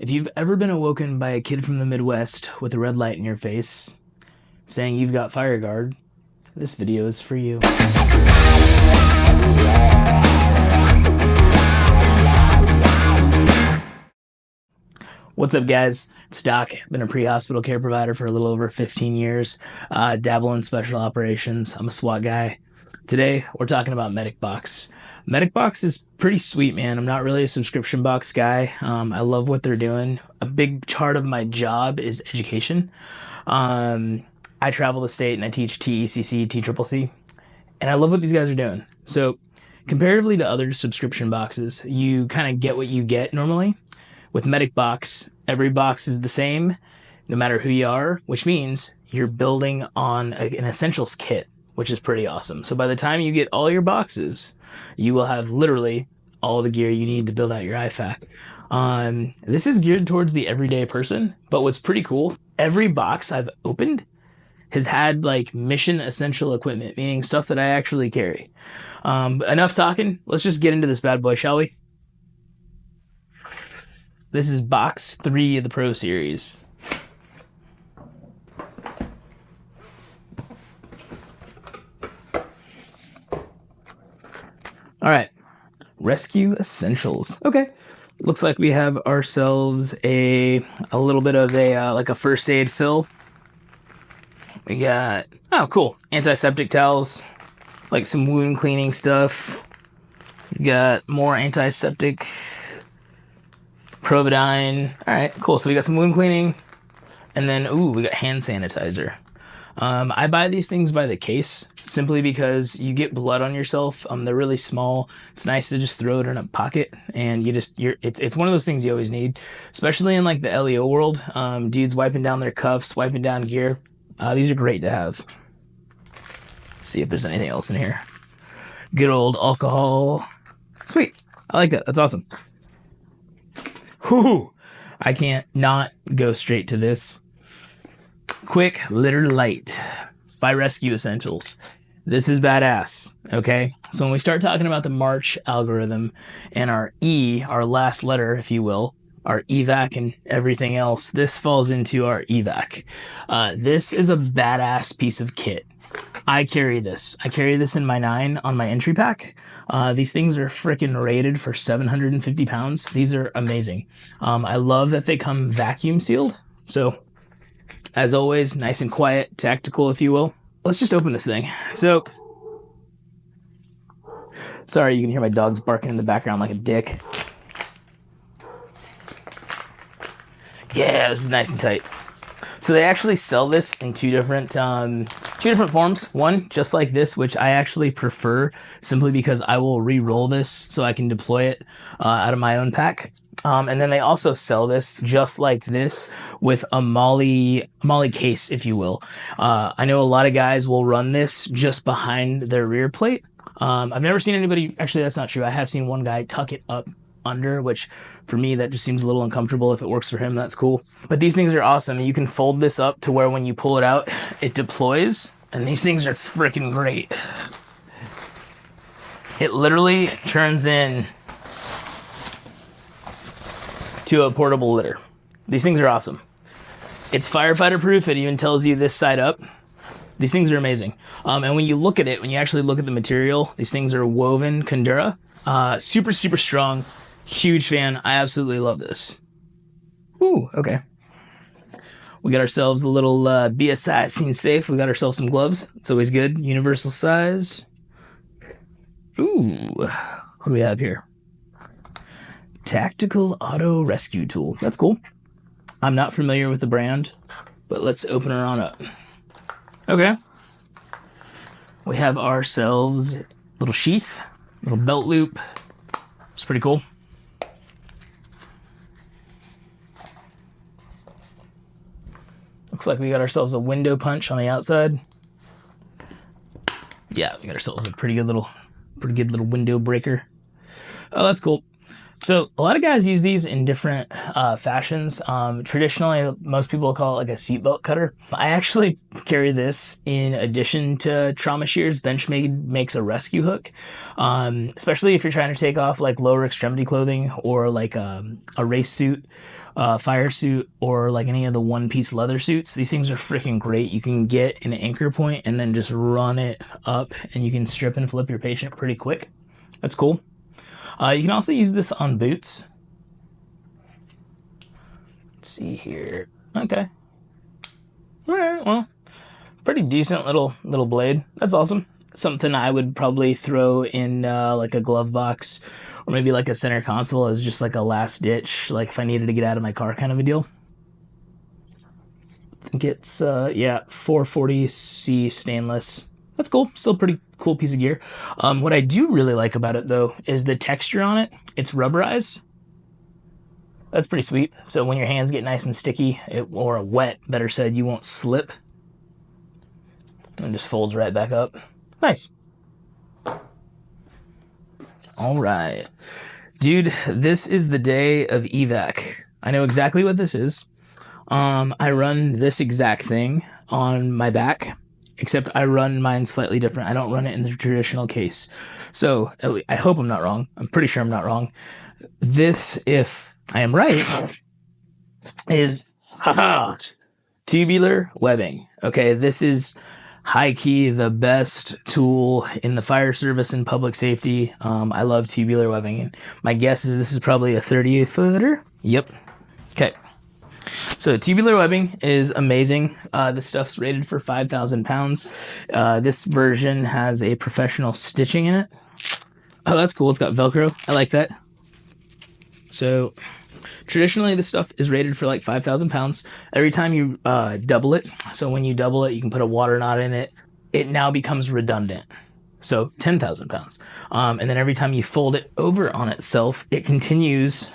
If you've ever been awoken by a kid from the Midwest with a red light in your face saying you've got fire guard, this video is for you. What's up, guys? It's Doc. Been a pre-hospital care provider for a little over 15 years. Dabble in special operations. I'm a SWAT guy. Today, we're talking about MedicBox. MedicBox is pretty sweet, man. I'm not really a subscription box guy. I love what they're doing. A big part of my job is education. I travel the state and I teach TECC, TCCC, and I love what these guys are doing. So, comparatively to other subscription boxes, you kind of get what you get normally. With MedicBox, every box is the same, no matter who you are, which means you're building on an essentials kit, which is pretty awesome. So by the time you get all your boxes, you will have literally all the gear you need to build out your IFAC. This is geared towards the everyday person, but what's pretty cool, every box I've opened has had like mission essential equipment, meaning stuff that I actually carry. Enough talking, let's just get into this bad boy, shall we? This is box 3 of the Pro Series. All right, Rescue Essentials. Okay, looks like we have ourselves a little bit of a like a first aid fill. We got, oh cool, antiseptic towels, like some wound cleaning stuff. We got more antiseptic, Providine. All right, cool. So we got some wound cleaning, and then ooh, we got hand sanitizer. I buy these things by the case simply because you get blood on yourself. They're really small. It's nice to just throw it in a pocket, and it's one of those things you always need, especially in like the LEO world. Dudes wiping down their cuffs, wiping down gear. These are great to have. Let's see if there's anything else in here. Good old alcohol. Sweet. I like that. That's awesome. Whew, I can't not go straight to this. Quick Litter Light by Rescue Essentials. This is badass, okay? So when we start talking about the March algorithm and our E, our last letter, if you will, our evac and everything else, this falls into our evac. This is a badass piece of kit. I carry this. I carry this in my 9 on my entry pack. These things are freaking rated for 750 pounds. These are amazing. I love that they come vacuum sealed. So, as always, nice and quiet, tactical, if you will. Let's just open this thing. So, sorry, you can hear my dogs barking in the background like a dick. Yeah, this is nice and tight. So they actually sell this in two different forms. One, just like this, which I actually prefer simply because I will re-roll this so I can deploy it out of my own pack. And then they also sell this just like this with a molly case, if you will. I know a lot of guys will run this just behind their rear plate. I've never seen anybody, actually that's not true. I have seen one guy tuck it up under, which for me that just seems a little uncomfortable. If it works for him, that's cool. But these things are awesome. You can fold this up to where when you pull it out, it deploys, and these things are freaking great. It literally turns in to a portable litter. These things are awesome. It's firefighter proof. It even tells you this side up. These things are amazing. And when you look at it, when you actually look at the material, these things are woven Kundura. Super, super strong. Huge fan. I absolutely love this. Ooh, okay. We got ourselves a little BSI scene safe. We got ourselves some gloves. It's always good. Universal size. Ooh, what do we have here? Tactical Auto Rescue Tool. That's cool. I'm not familiar with the brand, but let's open her on up. Okay. We have ourselves a little sheath, little belt loop. It's pretty cool. Looks like we got ourselves a window punch on the outside. Yeah, we got ourselves a pretty good little window breaker. Oh, that's cool. So a lot of guys use these in different fashions. Traditionally, most people call it like a seatbelt cutter. I actually carry this in addition to trauma shears. Benchmade makes a rescue hook, especially if you're trying to take off like lower extremity clothing or like a race suit, fire suit, or like any of the one-piece leather suits. These things are freaking great. You can get an anchor point and then just run it up, and you can strip and flip your patient pretty quick. That's cool. You can also use this on boots. Let's see here. Okay. All right, well, pretty decent little blade. That's awesome. Something I would probably throw in like a glove box or maybe like a center console as just like a last ditch, like if I needed to get out of my car kind of a deal. I think it's, yeah, 440C stainless. That's cool. Still a pretty cool piece of gear. What I do really like about it, though, is the texture on it. It's rubberized. That's pretty sweet. So when your hands get nice and sticky, or wet, better said, you won't slip. And just folds right back up. Nice. All right. Dude, this is the day of evac. I know exactly what this is. I run this exact thing on my back, except I run mine slightly different. I don't run it in the traditional case. So I hope I'm not wrong. I'm pretty sure I'm not wrong. This, if I am right, is tubular webbing. Okay, this is high key the best tool in the fire service and public safety. I love tubular webbing. And my guess is this is probably a 38 footer. Yep. Okay. So tubular webbing is amazing. This stuff's rated for 5,000 pounds. This version has a professional stitching in it. Oh, that's cool. It's got Velcro. I like that. So traditionally, this stuff is rated for like 5,000 pounds. Every time you double it, so when you double it, you can put a water knot in it. It now becomes redundant. So 10,000 pounds. And then every time you fold it over on itself, it continues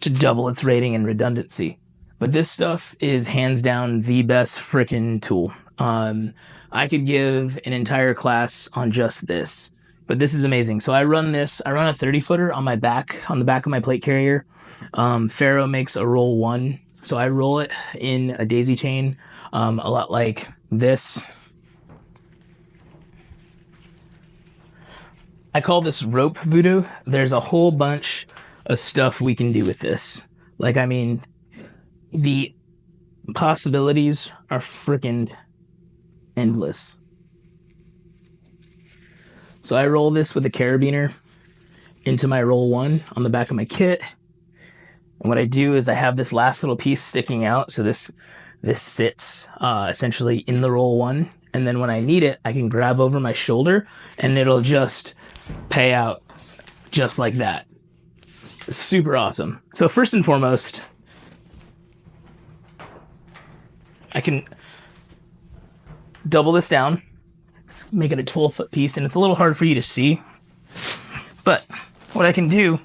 to double its rating and redundancy. But this stuff is hands down the best frickin' tool. I could give an entire class on just this, but this is amazing. So I run a 30 footer on my back, on the back of my plate carrier. Faro makes a roll 1. So I roll it in a daisy chain, a lot like this. I call this rope voodoo. There's a whole bunch of stuff we can do with this. Like, I mean, the possibilities are freaking endless. So I roll this with a carabiner into my roll 1 on the back of my kit. And what I do is I have this last little piece sticking out. So this sits essentially in the roll 1. And then when I need it, I can grab over my shoulder and it'll just pay out just like that. Super awesome. So first and foremost, I can double this down, make it a 12-foot piece, and it's a little hard for you to see. But what I can do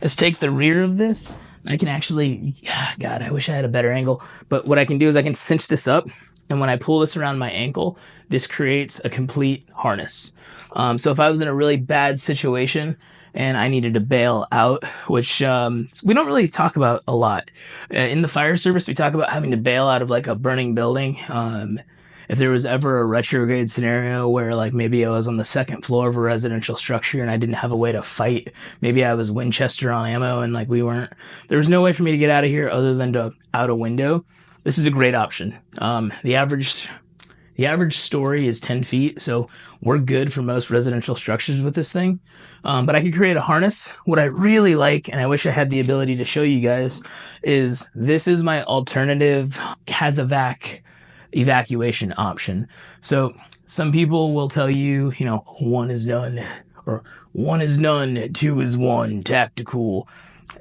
is take the rear of this. I can actually, God, I wish I had a better angle. But what I can do is I can cinch this up, and when I pull this around my ankle, this creates a complete harness. So if I was in a really bad situation and I needed to bail out, which we don't really talk about a lot. In the fire service, we talk about having to bail out of like a burning building. If there was ever a retrograde scenario where like maybe I was on the second floor of a residential structure and I didn't have a way to fight, maybe I was Winchester on ammo and like there was no way for me to get out of here other than to out a window. This is a great option. The average story is 10 feet, so we're good for most residential structures with this thing. But I could create a harness. What I really like, and I wish I had the ability to show you guys, is this is my alternative Casevac evacuation option. So some people will tell you, 1 is none, or 1 is none, 2 is 1, tactical.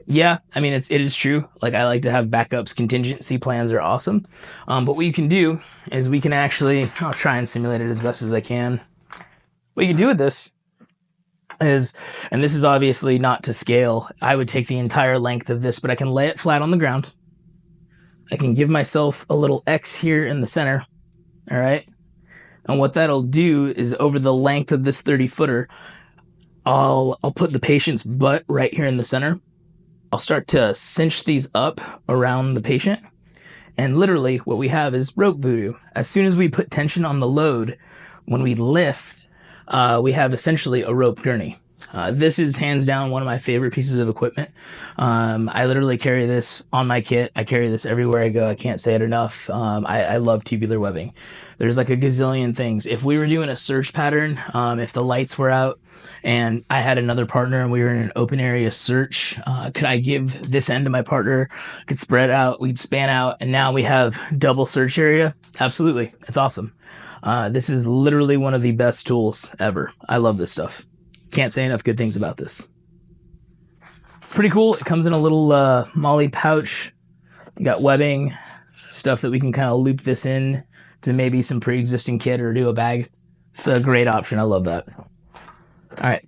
Yeah, I mean, it is true. Like, I like to have backups. Contingency plans are awesome. But what you can do is we can actually, I'll try and simulate it as best as I can. What you can do with this is, and this is obviously not to scale, I would take the entire length of this, but I can lay it flat on the ground. I can give myself a little X here in the center. All right. And what that'll do is over the length of this 30 footer, I'll put the patient's butt right here in the center. I'll start to cinch these up around the patient. And literally what we have is rope voodoo. As soon as we put tension on the load, when we lift, we have essentially a rope gurney. This is hands down one of my favorite pieces of equipment. I literally carry this on my kit. I carry this everywhere I go. I can't say it enough. I love tubular webbing. There's like a gazillion things. If we were doing a search pattern, if the lights were out and I had another partner and we were in an open area search, could I give this end to my partner? Could spread out, we'd span out, and now we have double search area? Absolutely. It's awesome. This is literally one of the best tools ever. I love this stuff. Can't say enough good things about this. It's pretty cool. It comes in a little molly pouch. You got webbing, stuff that we can kind of loop this in to maybe some pre-existing kit or do a bag. It's a great option. I love that. All right.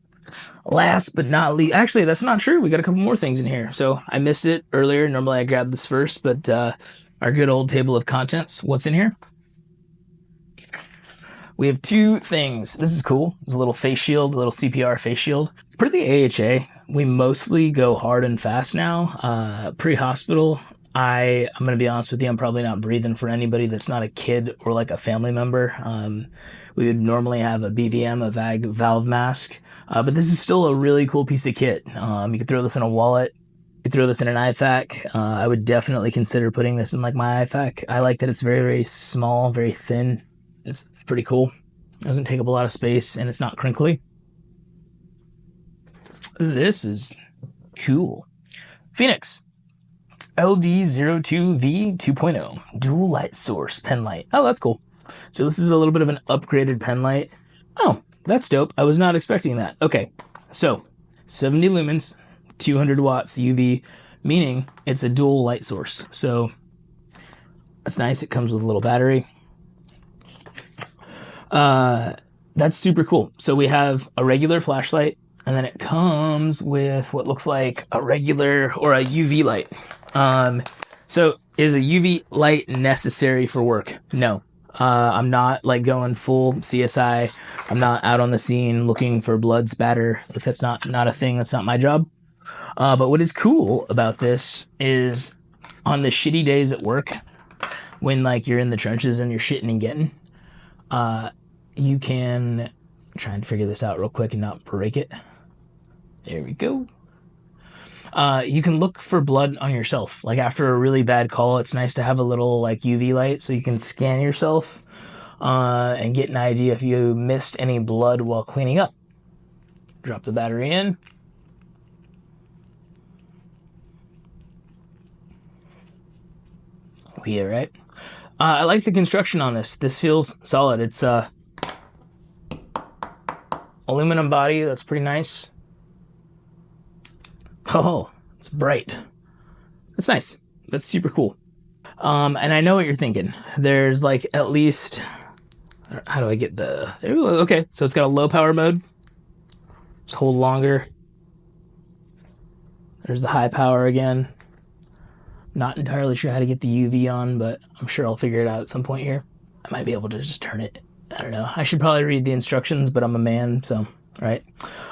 Last but not least, actually, that's not true. We got a couple more things in here. So I missed it earlier. Normally I grabbed this first, but our good old table of contents. What's in here? We have two things. This is cool. It's a little face shield, a little CPR face shield. For the AHA, we mostly go hard and fast now. Pre-hospital, I'm going to be honest with you, I'm probably not breathing for anybody that's not a kid or like a family member. We would normally have a BVM, a VAG valve mask, but this is still a really cool piece of kit. You could throw this in a wallet. You could throw this in an IFAC. I would definitely consider putting this in like my IFAC. I like that it's very, very small, very thin. It's pretty cool. It doesn't take up a lot of space and it's not crinkly. This is cool. Fenix LD02V 2.0 dual light source pen light. Oh, that's cool. So this is a little bit of an upgraded pen light. Oh, that's dope. I was not expecting that. Okay, so 70 lumens, 200 watts UV, meaning it's a dual light source. So that's nice. It comes with a little battery. That's super cool. So we have a regular flashlight, and then it comes with what looks like a regular or a UV light. So is a UV light necessary for work? No. I'm not like going full CSI. I'm not out on the scene looking for blood spatter. Like that's not a thing. That's not my job. But what is cool about this is on the shitty days at work, when like you're in the trenches and you're shitting and getting, you can try and figure this out real quick and not break it. There we go. You can look for blood on yourself. Like after a really bad call, it's nice to have a little like UV light so you can scan yourself and get an idea if you missed any blood while cleaning up. Drop the battery in. Yeah, right. I like the construction on this. This feels solid. It's aluminum body. That's pretty nice. Oh, it's bright. That's nice. That's super cool. And I know what you're thinking. There's like at least, how do I get the, okay. So it's got a low power mode. Just hold longer. There's the high power again. Not entirely sure how to get the UV on, but I'm sure I'll figure it out at some point here. I might be able to just turn it. I don't know. I should probably read the instructions, but I'm a man, so, right?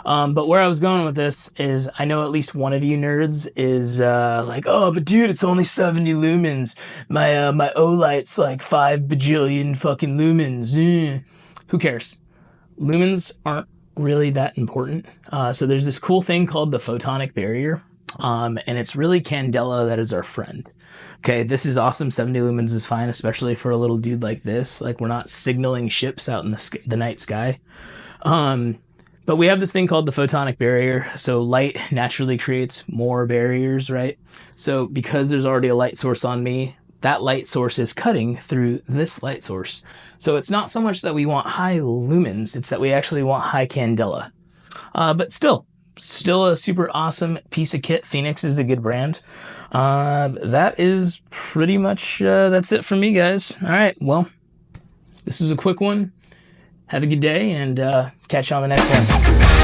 But where I was going with this is I know at least one of you nerds is like, oh, but dude, it's only 70 lumens. My O-light's like 5 bajillion fucking lumens. Who cares? Lumens aren't really that important. So there's this cool thing called the photonic barrier. And it's really candela that is our friend. Okay, this is awesome. 70 lumens is fine, especially for a little dude like this. Like, we're not signaling ships out in the night sky. But we have this thing called the photonic barrier. So light naturally creates more barriers, right? So because there's already a light source on me, that light source is cutting through this light source. So it's not so much that we want high lumens, it's that we actually want high candela. But still a super awesome piece of kit. Fenix is a good brand. That is pretty much, that's it for me, guys. All right, well, this was a quick one. Have a good day, and catch you on the next one.